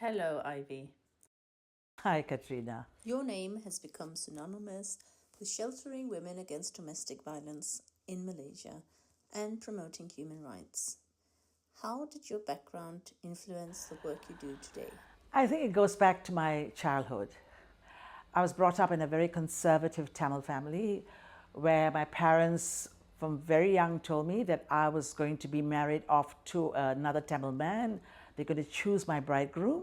Hello, Ivy. Hi, Katrina. Your name has become synonymous with sheltering women against domestic violence in Malaysia and promoting human rights. How did your background influence the work you do today? I think it goes back to my childhood. I was brought up in a very conservative Tamil family where my parents, from very young, told me that I was going to be married off to another Tamil man. They're going to choose my bridegroom,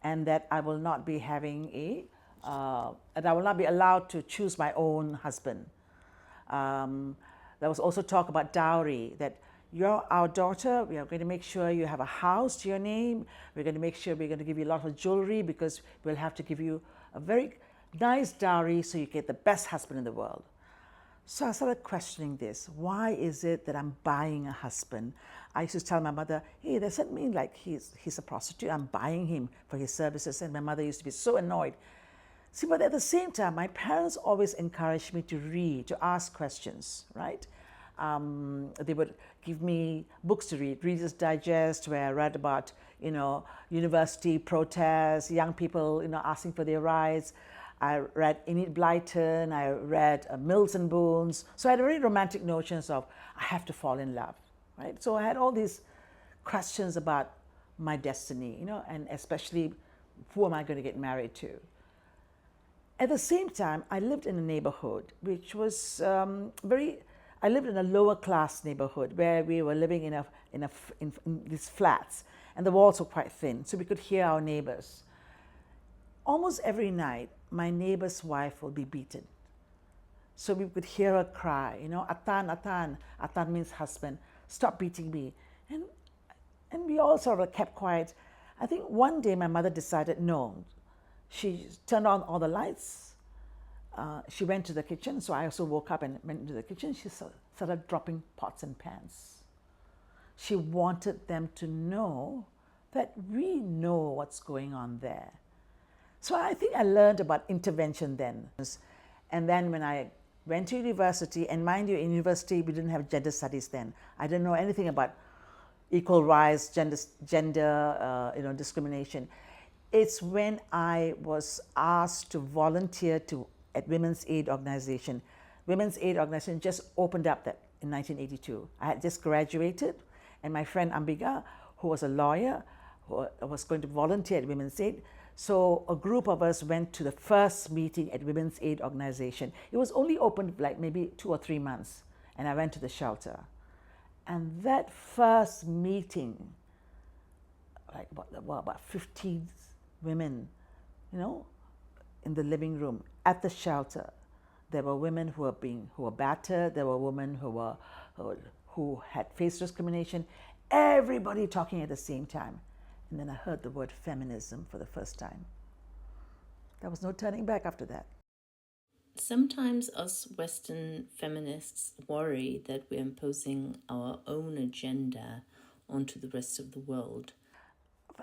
and that I will not be and I will not be allowed to choose my own husband. There was also talk about dowry, that you're our daughter, we are going to make sure you have a house to your name, we're going to make sure we're going to give you a lot of jewelry because we'll have to give you a very nice dowry so you get the best husband in the world. So I started questioning this. Why is it that I'm buying a husband? I used to tell my mother, hey, that doesn't mean like he's a prostitute. I'm buying him for his services. And my mother used to be so annoyed. See, but at the same time, my parents always encouraged me to read, to ask questions, right? They would give me books to read, Reader's Digest, where I read about, university protests, young people, asking for their rights. I read Enid Blyton, I read Mills and Boons. So I had very romantic notions of, I have to fall in love, right? So I had all these questions about my destiny, and especially who am I going to get married to? At the same time, I lived in a neighborhood which was I lived in a lower class neighborhood where we were living in these flats, and the walls were quite thin, so we could hear our neighbors. Almost every night, my neighbor's wife will be beaten. So we could hear her cry, Atan, Atan. Atan means husband. Stop beating me. And we all sort of kept quiet. I think one day my mother decided, no. She turned on all the lights. She went to the kitchen, so I also woke up and went into the kitchen. She started dropping pots and pans. She wanted them to know that we know what's going on there. So I think I learned about intervention then. And then when I went to university, and mind you, in university we didn't have gender studies then. I didn't know anything about equal rights, gender discrimination. It's when I was asked to volunteer at Women's Aid Organization. Women's Aid Organization just opened up that in 1982. I had just graduated, and my friend Ambiga, who was a lawyer, who was going to volunteer at Women's Aid. So a group of us went to the first meeting at Women's Aid Organization. It was only open like maybe 2 or 3 months, and I went to the shelter. And that first meeting, like about 15 women, in the living room at the shelter. There were women who were battered. There were women who had faced discrimination. Everybody talking at the same time. And then I heard the word feminism for the first time. There was no turning back after that. Sometimes us Western feminists worry that we're imposing our own agenda onto the rest of the world.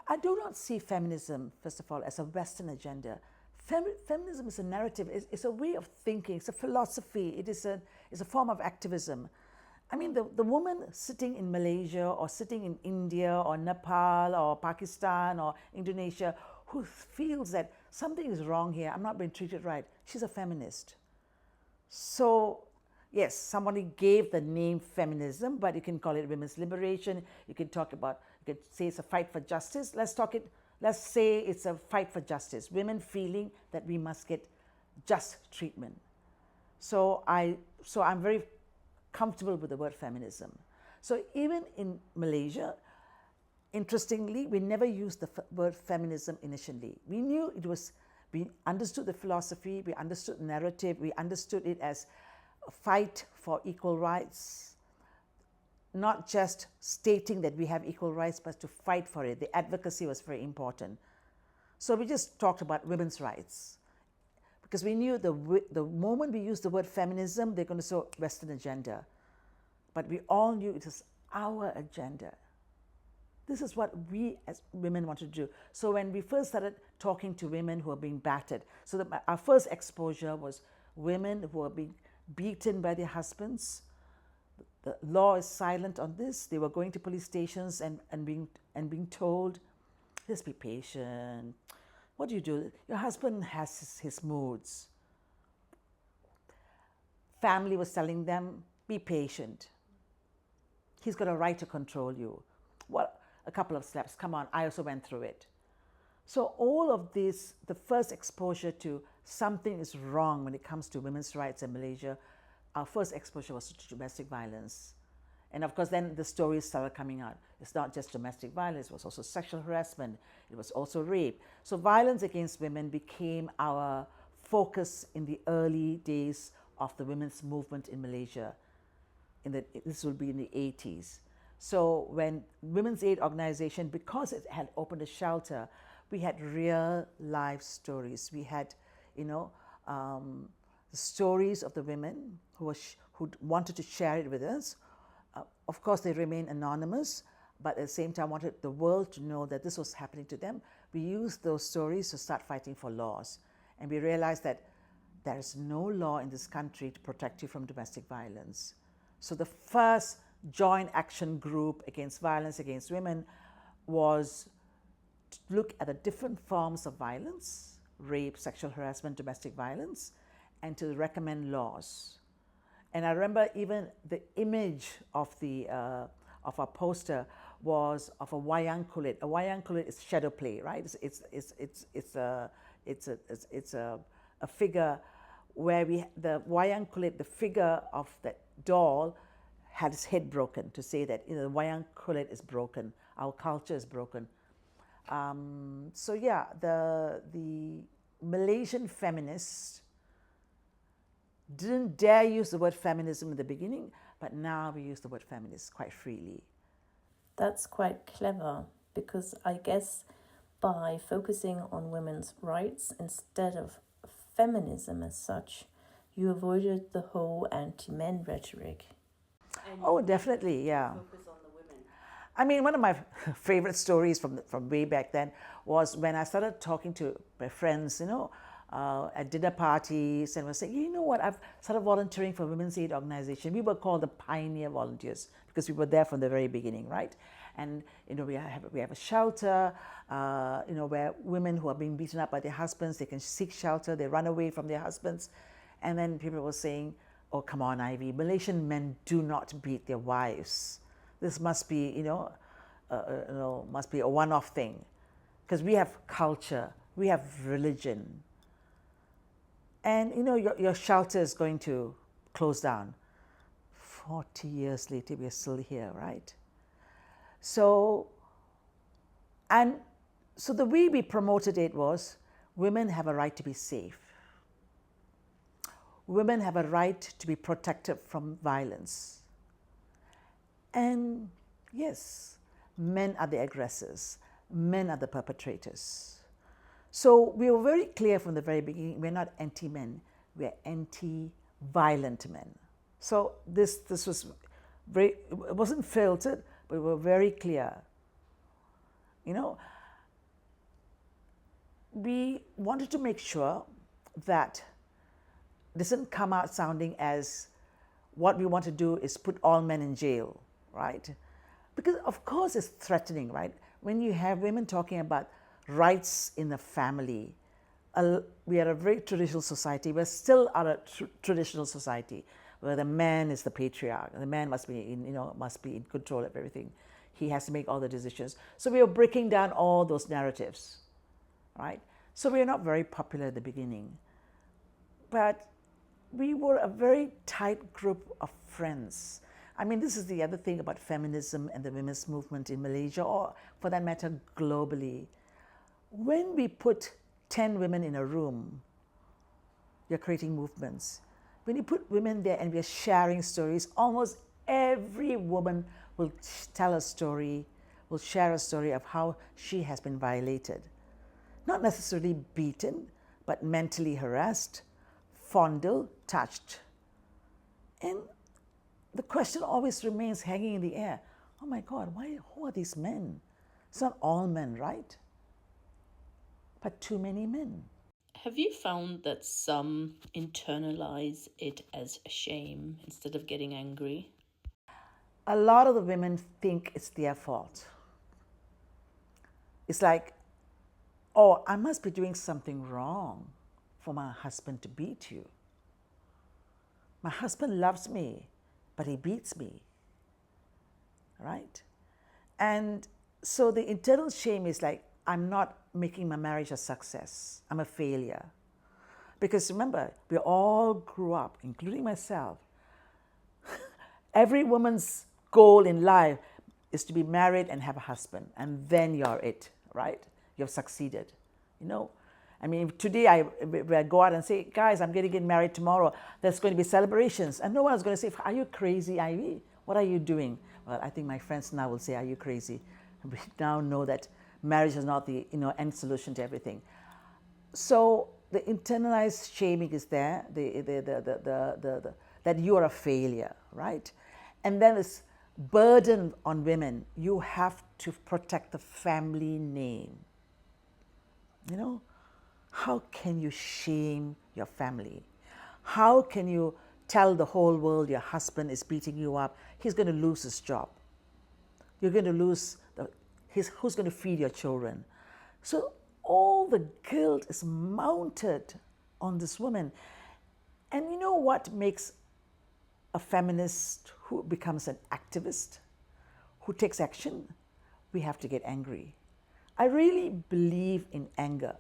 I do not see feminism, first of all, as a Western agenda. Feminism is a narrative, it's a way of thinking, it's a philosophy, it is a form of activism. I mean, the woman sitting in Malaysia or sitting in India or Nepal or Pakistan or Indonesia who feels that something is wrong here, I'm not being treated right, she's a feminist. So, yes, somebody gave the name feminism, but you can call it women's liberation, you can say it's a fight for justice. Let's say it's a fight for justice. Women feeling that we must get just treatment. So I'm very comfortable with the word feminism. So even in Malaysia, interestingly, we never used the word feminism initially. We understood the philosophy, we understood the narrative, we understood it as a fight for equal rights, not just stating that we have equal rights, but to fight for it. The advocacy was very important. So we just talked about women's rights because we knew the moment we used the word feminism, they're going to say Western agenda. But we all knew it was our agenda. This is what we as women want to do. So when we first started talking to women who are being battered, so our first exposure was women who are being beaten by their husbands. The law is silent on this. They were going to police stations and being told, Just be patient. What do you do? Your husband has his moods. Family was telling them, be patient. He's got a right to control you. Well, a couple of steps. Come on, I also went through it. So all of this, the first exposure to something is wrong when it comes to women's rights in Malaysia, our first exposure was to domestic violence. And of course, then the stories started coming out. It's not just domestic violence, it was also sexual harassment, it was also rape. So violence against women became our focus in the early days of the women's movement in Malaysia. This will be in the 80s. So when Women's Aid Organization, because it had opened a shelter, we had real life stories. We had, the stories of the women who wanted to share it with us. Of course, they remain anonymous, but at the same time wanted the world to know that this was happening to them. We used those stories to start fighting for laws. And we realized that there is no law in this country to protect you from domestic violence. So the first joint action group against violence against women was to look at the different forms of violence, rape, sexual harassment, domestic violence, and to recommend laws. And I remember even the image of our poster was of a wayang kulit. A wayang kulit is shadow play, right? It's a figure where the wayang kulit, the figure of that doll, had his head broken to say that the wayang kulit is broken, our culture is broken. So yeah, the Malaysian feminists didn't dare use the word feminism in the beginning, but now we use the word feminist quite freely. That's quite clever, because I guess by focusing on women's rights instead of feminism as such, you avoided the whole anti-men rhetoric. Oh, definitely, yeah. Focus on the women. I mean, one of my favorite stories from way back then was when I started talking to my friends, at dinner parties, and was saying, you know what, I've started volunteering for Women's Aid Organization. We were called the pioneer volunteers because we were there from the very beginning, right? And we have a shelter, where women who are being beaten up by their husbands, they can seek shelter, they run away from their husbands. And then people were saying, oh, come on, Ivy, Malaysian men do not beat their wives. This must be, must be a one-off thing. Because we have culture, we have religion. And, your shelter is going to close down. 40 years later, we're still here, right? So the way we promoted it was, women have a right to be safe. Women have a right to be protected from violence. And yes, men are the aggressors. Men are the perpetrators. So we were very clear from the very beginning, we're not anti-men, we're anti-violent men. So this was very, it wasn't filtered, but we were very clear. We wanted to make sure that this didn't come out sounding as what we want to do is put all men in jail, right? Because of course it's threatening, right? When you have women talking about rights in the family, we are a very traditional society. We're still a traditional society where the man is the patriarch. The man must be in control of everything. He has to make all the decisions. So we are breaking down all those narratives, right? So we are not very popular at the beginning, but we were a very tight group of friends. I mean, this is the other thing about feminism and the women's movement in Malaysia, or for that matter, globally. When we put 10 women in a room, you're creating movements. When you put women there and we're sharing stories, almost every woman will tell a story, will share a story of how she has been violated. Not necessarily beaten, but mentally harassed, fondled, touched. And the question always remains hanging in the air. Oh my God, who are these men? It's not all men, right? But too many men. Have you found that some internalize it as a shame instead of getting angry? A lot of the women think it's their fault. It's like, oh, I must be doing something wrong for my husband to beat you. My husband loves me, but he beats me, right? And so the internal shame is like, I'm not making my marriage a success. I'm a failure. Because remember, we all grew up, including myself. Every woman's goal in life is to be married and have a husband, and then you're it, right? You've succeeded, you know? I mean, today I go out and say, guys, I'm going to get married tomorrow. There's going to be celebrations. And no one is going to say, are you crazy, Ivy? What are you doing? Well, I think my friends now will say, are you crazy? We now know that marriage is not the end solution to everything. So the internalized shaming is there, that you are a failure, right? And then this burden on women, you have to protect the family name. You know, how can you shame your family? How can you tell the whole world your husband is beating you up? He's going to lose his job. You're going to lose who's going to feed your children? So all the guilt is mounted on this woman. And you know what makes a feminist who becomes an activist, who takes action? We have to get angry. I really believe in anger.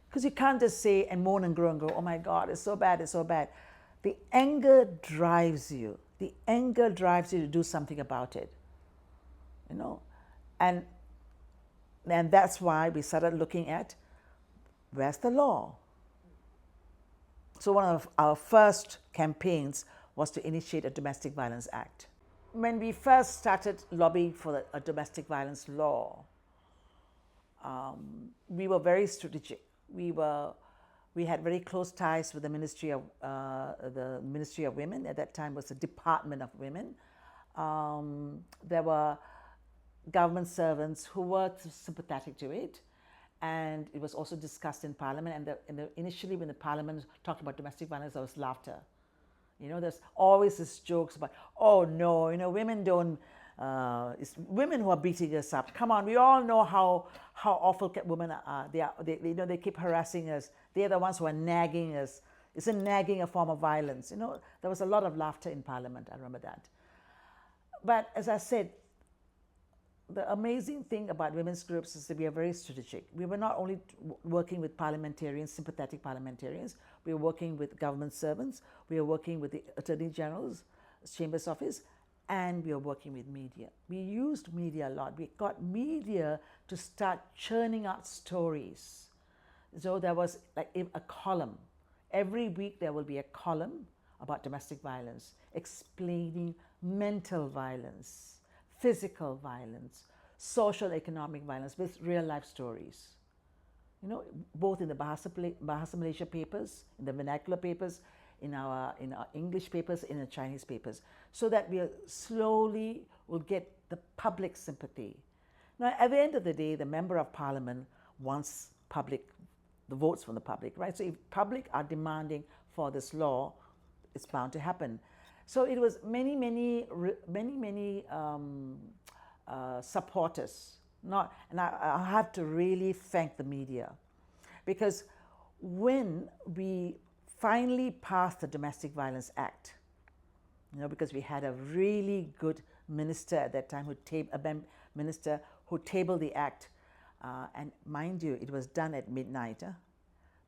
Because you can't just say and moan and groan and go, oh my God, it's so bad, it's so bad. The anger drives you. The anger drives you to do something about it. You know? And that's why we started looking at, where's the law? So one of our first campaigns was to initiate a Domestic Violence Act. When we first started lobbying for a domestic violence law, we were very strategic. We had very close ties with the Ministry of Women. At that time was the Department of Women. There were government servants who were sympathetic to it, and it was also discussed in Parliament. And initially, when the Parliament talked about domestic violence, there was laughter. You know, there's always this jokes about, oh no, women don't. It's women who are beating us up. Come on, we all know how awful women are. They keep harassing us. They're the ones who are nagging us. Isn't nagging a form of violence? There was a lot of laughter in Parliament. I remember that. But as I said, the amazing thing about women's groups is that we are very strategic. We were not only working with parliamentarians, sympathetic parliamentarians, we were working with government servants, we were working with the Attorney General's Chamber's office, and we were working with media. We used media a lot. We got media to start churning out stories. So there was like a column. Every week there will be a column about domestic violence, explaining mental violence, physical violence, social economic violence with real life stories. Both in the Bahasa Malaysia papers, in the vernacular papers, in our English papers, in the Chinese papers, so that we slowly will get the public sympathy. Now, at the end of the day, the Member of Parliament wants the votes from the public, right? So if public are demanding for this law, it's bound to happen. So it was many supporters. And I have to really thank the media, because when we finally passed the Domestic Violence Act, because we had a really good minister at that time who tabled the act, and mind you, it was done at midnight,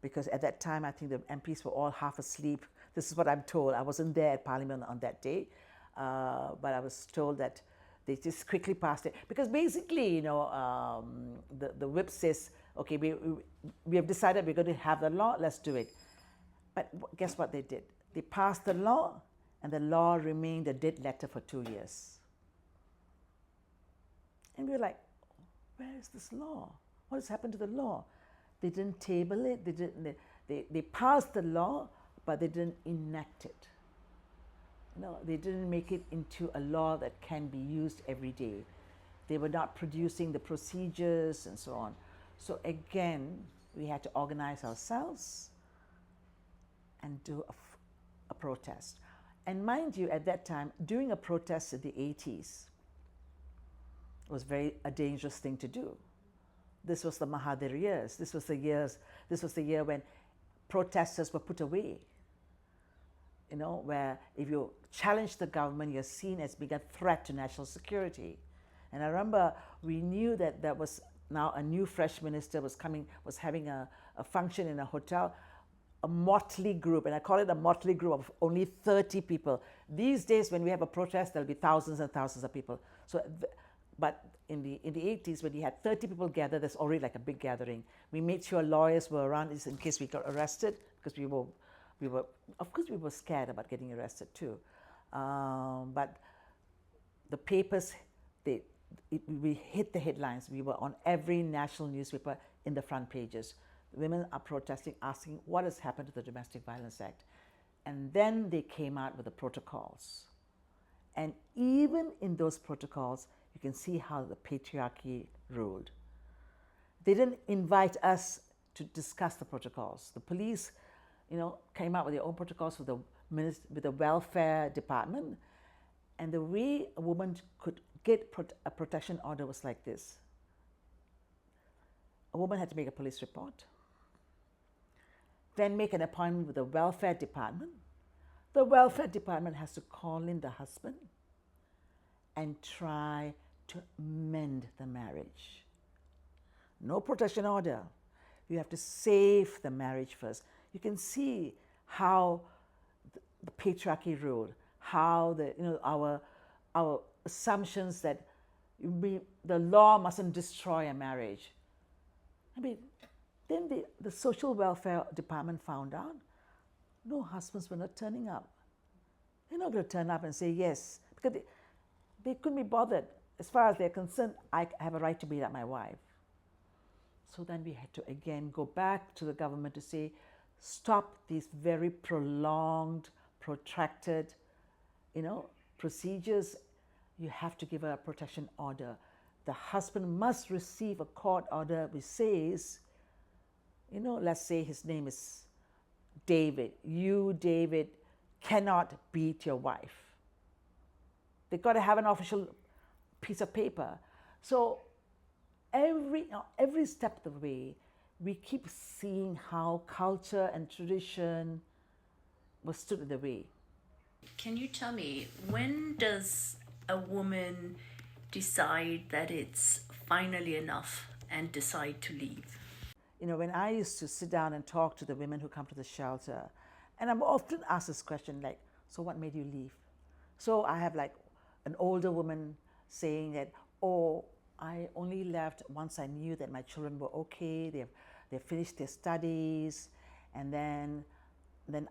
because at that time I think the MPs were all half asleep. This is what I'm told. I wasn't there at Parliament on that day, but I was told that they just quickly passed it. Because basically, the whip says, okay, we have decided we're going to have the law, let's do it. But guess what they did? They passed the law, and the law remained a dead letter for 2 years. And we were like, where is this law? What has happened to the law? They didn't table it. They passed the law, but they didn't enact it. They didn't make it into a law that can be used every day. They were not producing the procedures and so on. So again, we had to organize ourselves and do a protest. And mind you, at that time, doing a protest in the 80s was a dangerous thing to do, This was the Mahathir years. This was the year when protesters were put away. Where if you challenge the government, you're seen as being a threat to national security. And I remember we knew that there was now a new fresh minister was having a function in a hotel, a motley group, and I call it a motley group of only 30 people. These days, when we have a protest, there'll be thousands and thousands of people. But in the 80s, when you had 30 people gather, that's already like a big gathering. We made sure lawyers were around in case we got arrested, because we were scared about getting arrested too. But the papers, we hit the headlines. We were on every national newspaper in the front pages. Women are protesting, asking what has happened to the Domestic Violence Act. And then they came out with the protocols. And even in those protocols, you can see how the patriarchy ruled. They didn't invite us to discuss the protocols. The police, came out with their own protocols with the welfare department. And the way a woman could get a protection order was like this. A woman had to make a police report, then make an appointment with the welfare department. The welfare department has to call in the husband and try to mend the marriage. No protection order. You have to save the marriage first. You can see how the patriarchy ruled, how our assumptions that the law mustn't destroy a marriage. Then the social welfare department found out no husbands were not turning up. They're not going to turn up and say yes, because they couldn't be bothered. As far as they're concerned, I have a right to beat up my wife. So then we had to again go back to the government to say, stop these very prolonged, protracted, procedures. You have to give her a protection order. The husband must receive a court order which says, let's say his name is David. You, David, cannot beat your wife. They've got to have an official piece of paper. So every step of the way, we keep seeing how culture and tradition was stood in the way. Can you tell me, when does a woman decide that it's finally enough and decide to leave? When I used to sit down and talk to the women who come to the shelter, and I'm often asked this question, like, so what made you leave? So I have like an older woman saying that, I only left once I knew that my children were okay, they've finished their studies, and then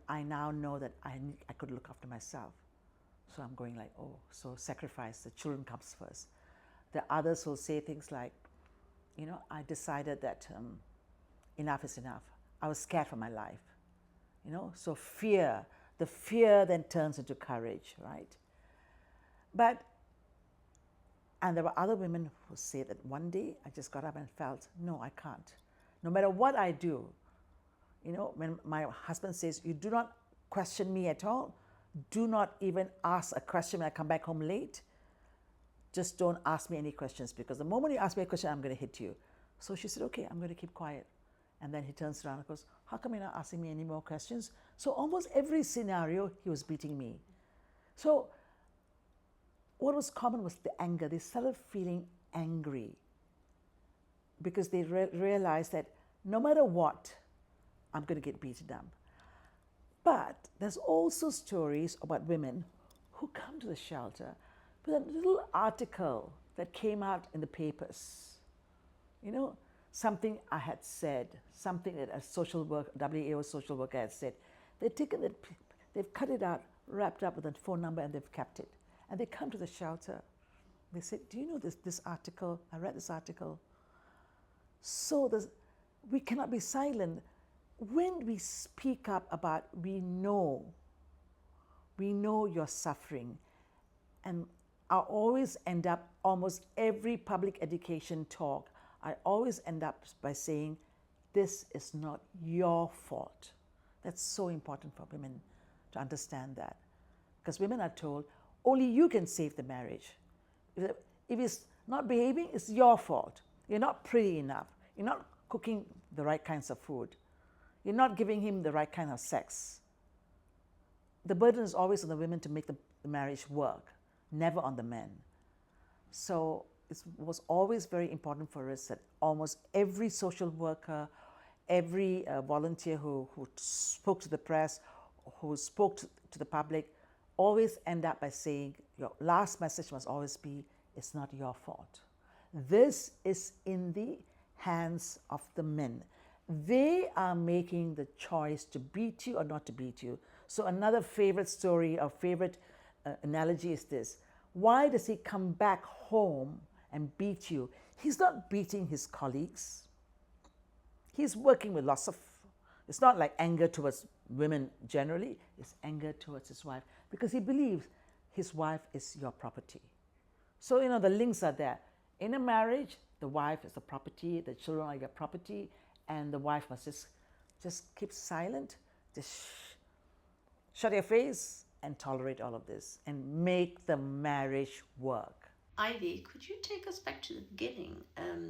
I now know that I could look after myself. So I'm going like, so sacrifice, the children comes first. The others will say things like, I decided that enough is enough. I was scared for my life. So the fear then turns into courage, right? And there were other women who say that one day I just got up and felt, no, I can't. No matter what I do, when my husband says, you do not question me at all, do not even ask a question when I come back home late, just don't ask me any questions, because the moment you ask me a question, I'm going to hit you. So she said, okay, I'm going to keep quiet. And then he turns around and goes, how come you're not asking me any more questions? So almost every scenario, he was beating me. So what was common was the anger. They started feeling angry because they realized that no matter what, I'm going to get beaten up. But there's also stories about women who come to the shelter with a little article that came out in the papers. Something I had said, something that a WAO social worker had said. They've cut it out, wrapped up with a phone number, and they've kept it. And they come to the shelter. They say, do you know this article? I read this article. So we cannot be silent. When we speak up about we know you're suffering, and I always end up, almost every public education talk, I always end up by saying, this is not your fault. That's so important for women to understand that. Because women are told, only you can save the marriage. If it's not behaving, it's your fault. You're not pretty enough. You're not cooking the right kinds of food. You're not giving him the right kind of sex. The burden is always on the women to make the marriage work, never on the men. So it was always very important for us that almost every social worker, every volunteer who spoke to the press, who spoke to the public, always end up by saying, your last message must always be, it's not your fault. This is in the hands of the men. They are making the choice to beat you or not to beat you. So another favorite story or favorite analogy is this. Why does he come back home and beat you? He's not beating his colleagues. He's working with lots of, it's not like anger towards women generally, it's anger towards his wife because he believes his wife is your property. So, the links are there. In a marriage, the wife is the property, the children are your property, and the wife must just keep silent, just shut your face and tolerate all of this and make the marriage work. Ivy, could you take us back to the beginning,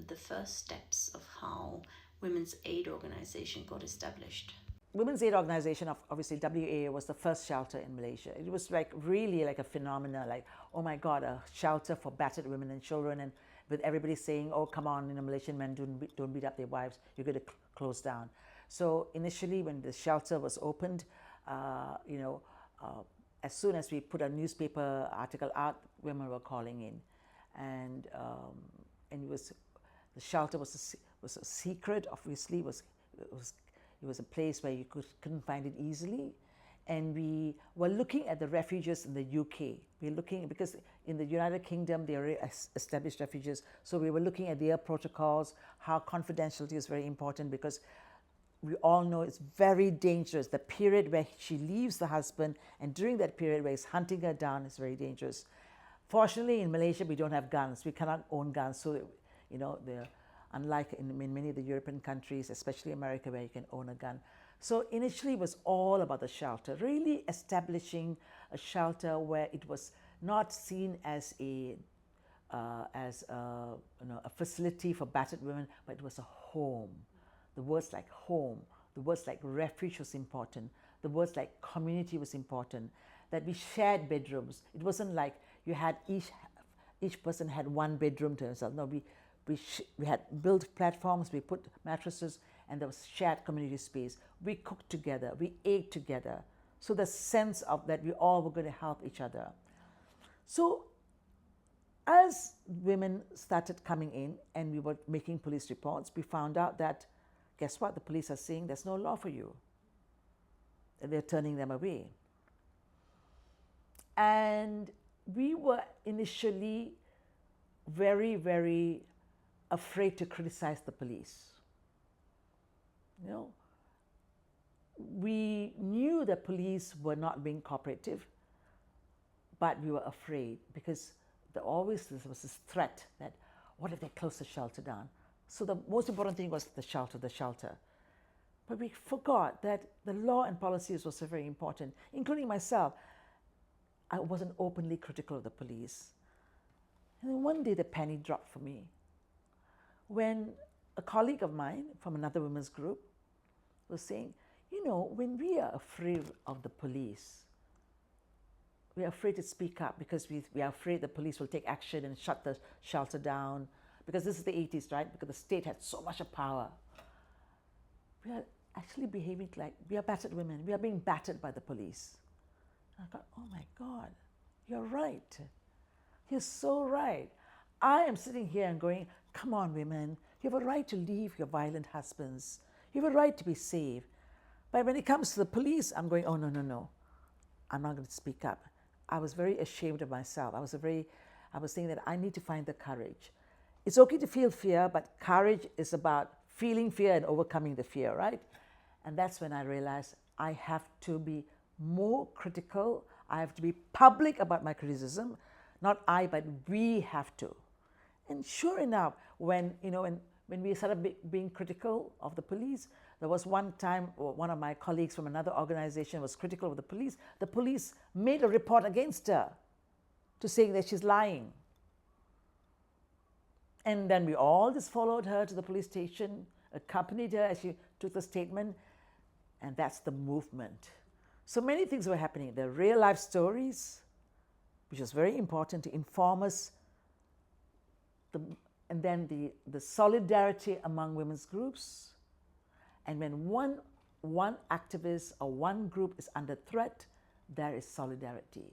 the first steps of how Women's Aid Organization got established? Women's Aid Organization, obviously WA, was the first shelter in Malaysia. It was really like a phenomenon, like, oh my God, a shelter for battered women and children, and with everybody saying, oh, come on, Malaysian men don't beat up their wives, you're going to close down. So initially when the shelter was opened, as soon as we put a newspaper article out, women were calling in. And the shelter was a secret, obviously. It was a place where you couldn't find it easily. And we were looking at the refuges in the UK. We were looking, because in the United Kingdom, they are established refuges. So we were looking at their protocols, how confidentiality is very important, because we all know it's very dangerous. The period where she leaves the husband, and during that period where he's hunting her down, is very dangerous. Fortunately, in Malaysia, we don't have guns. We cannot own guns. So, unlike in many of the European countries, especially America, where you can own a gun. So initially it was all about the shelter, really establishing a shelter where it was not seen as a facility for battered women, but it was a home. The words like home, the words like refuge was important. The words like community was important. That we shared bedrooms. It wasn't like you had each person had one bedroom to himself. No, we had built platforms, we put mattresses, and there was shared community space. We cooked together, we ate together. So the sense of that we all were going to help each other. So as women started coming in and we were making police reports, we found out that, guess what? The police are saying there's no law for you. And they're turning them away. And we were initially very, very afraid to criticize the police. We knew the police were not being cooperative, but we were afraid because there was this threat that what if they close the shelter down? So the most important thing was the shelter. But we forgot that the law and policies was very important, including myself. I wasn't openly critical of the police. And then one day the penny dropped for me when a colleague of mine from another women's group was saying, when we are afraid of the police, we are afraid to speak up because we are afraid the police will take action and shut the shelter down, because this is the 80s, right? Because the state had so much of power. We are actually behaving like we are battered women. We are being battered by the police. And I thought, oh my God, you're right. You're so right. I am sitting here and going, come on, women, you have a right to leave your violent husbands. You have a right to be safe. But when it comes to the police, I'm going, oh, no. I'm not going to speak up. I was very ashamed of myself. I was saying that I need to find the courage. It's okay to feel fear, but courage is about feeling fear and overcoming the fear, right? And that's when I realized I have to be more critical. I have to be public about my criticism. Not I, but we have to. And sure enough, when we started being critical of the police, there was one time one of my colleagues from another organization was critical of the police. The police made a report against her to saying that she's lying. And then we all just followed her to the police station, accompanied her as she took the statement, and that's the movement. So many things were happening. The real life stories, which was very important to inform us, and then the solidarity among women's groups. And when one activist or one group is under threat, there is solidarity.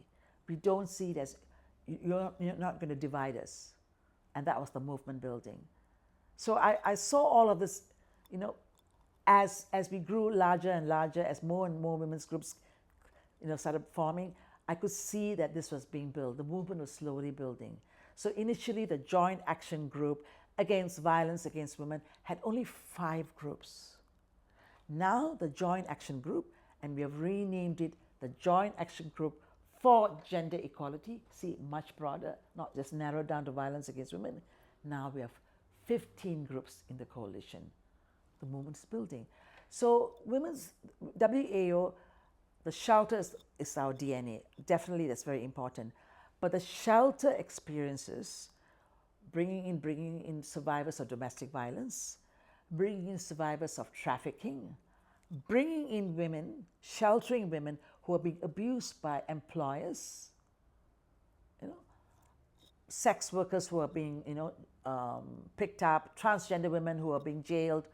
We don't see it as you're not going to divide us. And that was the movement building. So I saw all of this, as we grew larger and larger, as more and more women's groups, started forming, I could see that this was being built. The movement was slowly building. So initially, the Joint Action Group Against Violence Against Women had only 5 groups. Now the Joint Action Group, and we have renamed it the Joint Action Group for Gender Equality, see, much broader, not just narrowed down to violence against women. Now we have 15 groups in the coalition. The movement's building. So women's WAO, the shelter is our DNA. Definitely that's very important. But the shelter experiences, bringing in survivors of domestic violence, bringing in survivors of trafficking, bringing in women, sheltering women who are being abused by employers, sex workers who are being, picked up, transgender women who are being jailed.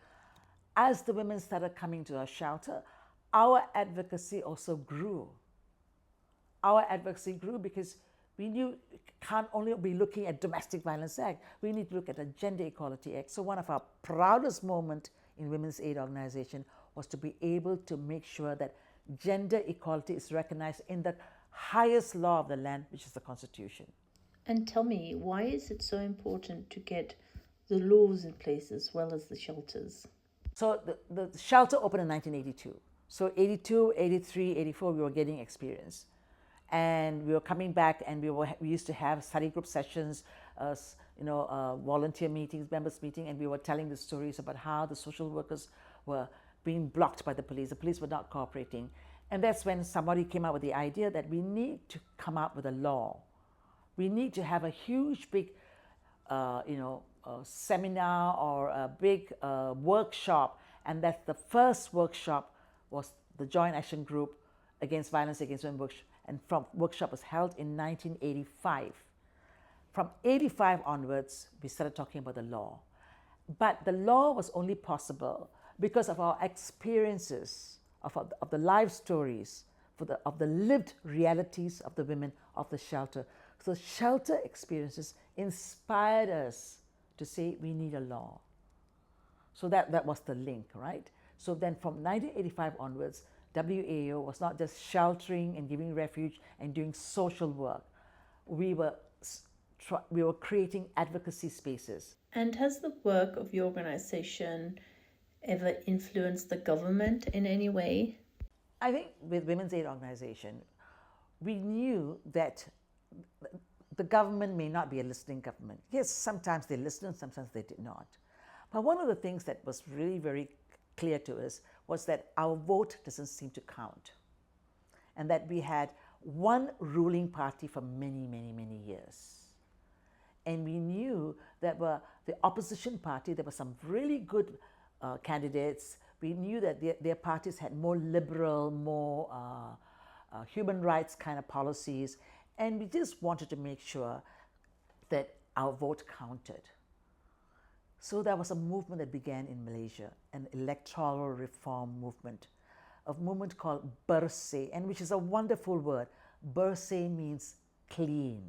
As the women started coming to our shelter, our advocacy also grew. Our advocacy grew because we knew can't only be looking at Domestic Violence Act, we need to look at the Gender Equality Act. So one of our proudest moments in Women's Aid Organization was to be able to make sure that gender equality is recognized in the highest law of the land, which is the Constitution. And tell me, why is it so important to get the laws in place as well as the shelters? So the shelter opened in 1982. So 82, 83, 84, we were getting experience. And we were coming back, and we used to have study group sessions, volunteer meetings, members meeting, and we were telling the stories about how the social workers were being blocked by the police. The police were not cooperating. And that's when somebody came up with the idea that we need to come up with a law. We need to have a huge, big, seminar or a big workshop. And that's the first workshop was the Joint Action Group Against Violence Against Women workshop. And workshop was held in 1985. From 85 onwards, we started talking about the law. But the law was only possible because of our experiences, of the life stories, of the lived realities of the women of the shelter. So shelter experiences inspired us to say we need a law. So that was the link, right? So then from 1985 onwards, WAO was not just sheltering and giving refuge and doing social work. We were creating advocacy spaces. And has the work of your organization ever influenced the government in any way? I think with Women's Aid Organization, we knew that the government may not be a listening government. Yes, sometimes they listened, sometimes they did not. But one of the things that was really very clear to us was that our vote doesn't seem to count, and that we had one ruling party for many, many, many years. And we knew that the opposition party, there were some really good candidates. We knew that their parties had more liberal, more human rights kind of policies, and we just wanted to make sure that our vote counted. So there was a movement that began in Malaysia, an electoral reform movement, a movement called Bersih, and which is a wonderful word. Bersih means clean,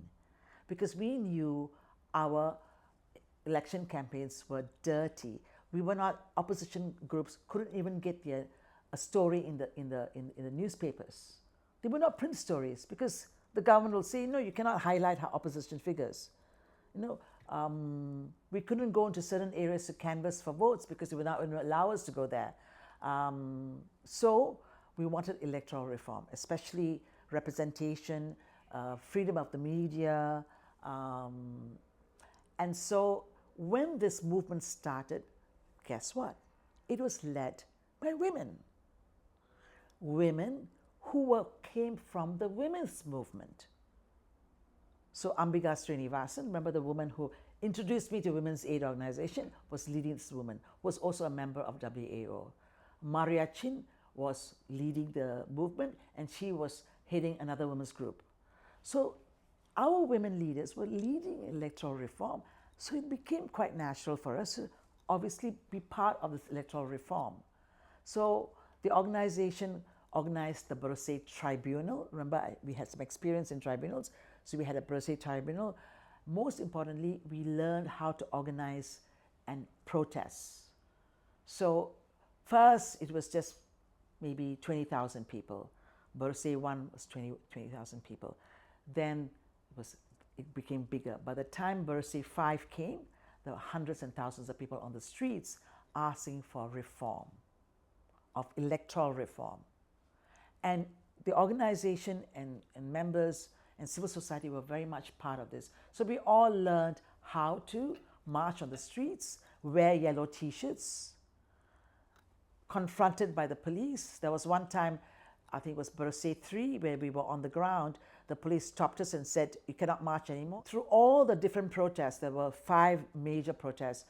because we knew our election campaigns were dirty. We were not, opposition groups couldn't even get a story in the newspapers. They would not print stories because the government will say, no, you cannot highlight our opposition figures. We couldn't go into certain areas to canvass for votes because they would not allow us to go there. So we wanted electoral reform, especially representation, freedom of the media. And so when this movement started, guess what? It was led by women. Women who came from the women's movement. So Ambika Srinivasan, remember the woman who introduced me to Women's Aid Organization was leading this woman, who was also a member of WAO. Maria Chin was leading the movement, and she was heading another women's group. So our women leaders were leading electoral reform, so it became quite natural for us to obviously be part of this electoral reform. So the organization organized the Borosay Tribunal. Remember, we had some experience in tribunals, so we had a Borosay Tribunal. Most importantly, we learned how to organize and protest. So first, it was just maybe 20,000 people. Borosay 1 was 20,000 people. Then it became bigger. By the time Borosay 5 came, there were hundreds and thousands of people on the streets asking for reform, of electoral reform. And the organization and members and civil society were very much part of this. So we all learned how to march on the streets, wear yellow t-shirts, confronted by the police. There was one time, I think it was Borosay 3, where we were on the ground. The police stopped us and said, you cannot march anymore. Through all the different protests, there were 5 major protests.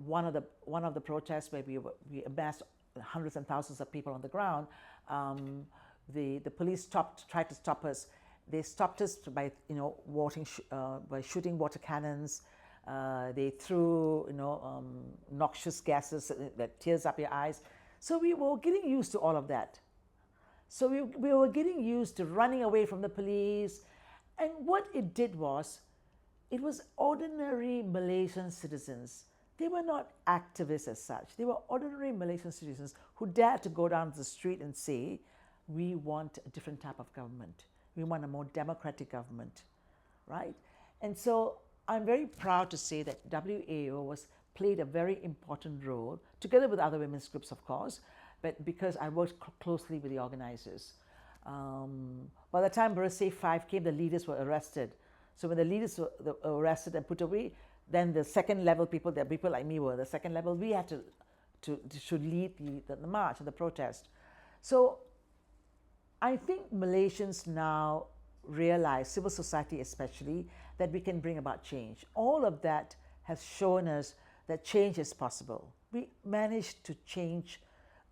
One of the protests where we amassed hundreds and thousands of people on the ground, the police tried to stop us. They stopped us by by shooting water cannons. They threw noxious gases that tears up your eyes. So we were getting used to all of that. So we were getting used to running away from the police. And what it did was, it was ordinary Malaysian citizens. They were not activists as such. They were ordinary Malaysian citizens who dared to go down to the street and say, we want a different type of government. We want a more democratic government, right? And so I'm very proud to say that WAO played a very important role, together with other women's groups, of course, but because I worked closely with the organizers. By the time Borosay 5 came, the leaders were arrested. So when the leaders were arrested and put away, then the second level people, the people like me were the second level, we had to lead the march and the protest. So I think Malaysians now realize, civil society especially, that we can bring about change. All of that has shown us that change is possible. We managed to change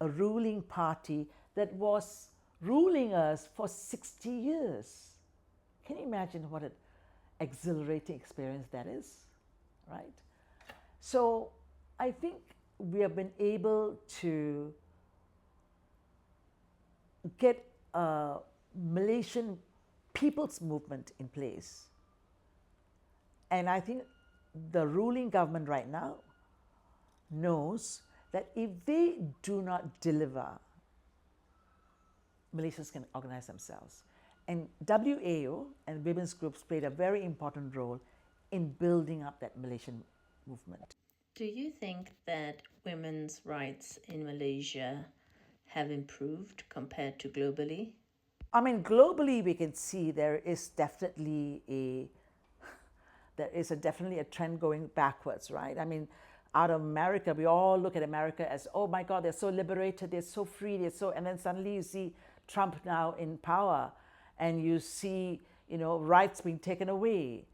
a ruling party that was ruling us for 60 years. Can you imagine what an exhilarating experience that is, right? So I think we have been able to get a Malaysian people's movement in place. And I think the ruling government right now knows that if they do not deliver, Malaysians can organize themselves. And WAO and women's groups played a very important role in building up that Malaysian movement. Do you think that women's rights in Malaysia have improved compared to globally? I mean, globally we can see there is definitely a trend going backwards, right? I mean, out of America, we all look at America as, oh my God, they're so liberated, they're so free, and then suddenly you see Trump now in power, and you see, rights being taken away,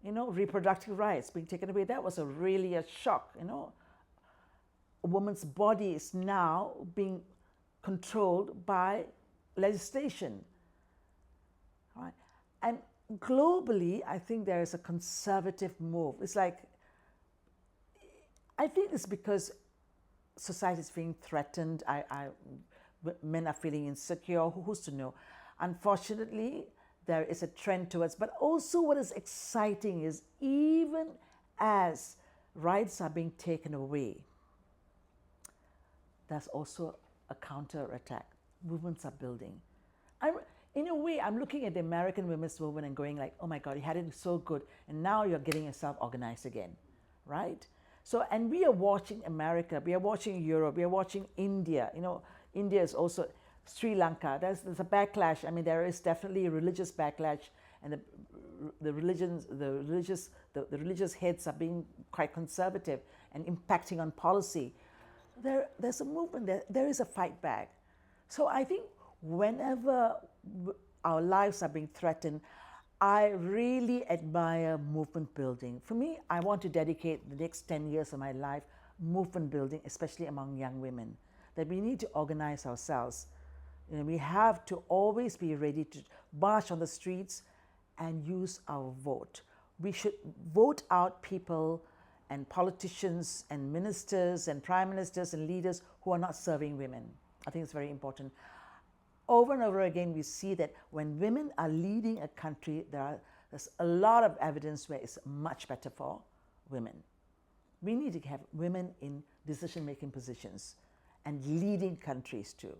reproductive rights being taken away. That was really a shock, A woman's body is now being controlled by legislation, right? And globally, I think there is a conservative move. It's like, I think it's because society is being threatened. Men are feeling insecure. Who's to know? Unfortunately, there is a trend towards, but also what is exciting is even as rights are being taken away, there's also a counter-attack. Movements are building. In a way, I'm looking at the American women's movement and going like, oh my God, you had it so good, and now you're getting yourself organized again, right? So, and we are watching America, we are watching Europe, we are watching India. India is also Sri Lanka. There's a backlash. I mean, there is definitely a religious backlash, and the religious heads are being quite conservative and impacting on policy. There's a movement. There is a fight back. So I think whenever our lives are being threatened, I really admire movement building. For me, I want to dedicate the next 10 years of my life movement building, especially among young women, that we need to organize ourselves. We have to always be ready to march on the streets and use our vote. We should vote out people and politicians and ministers and prime ministers and leaders who are not serving women. I think it's very important. Over and over again, we see that when women are leading a country, there's a lot of evidence where it's much better for women. We need to have women in decision-making positions and leading countries too.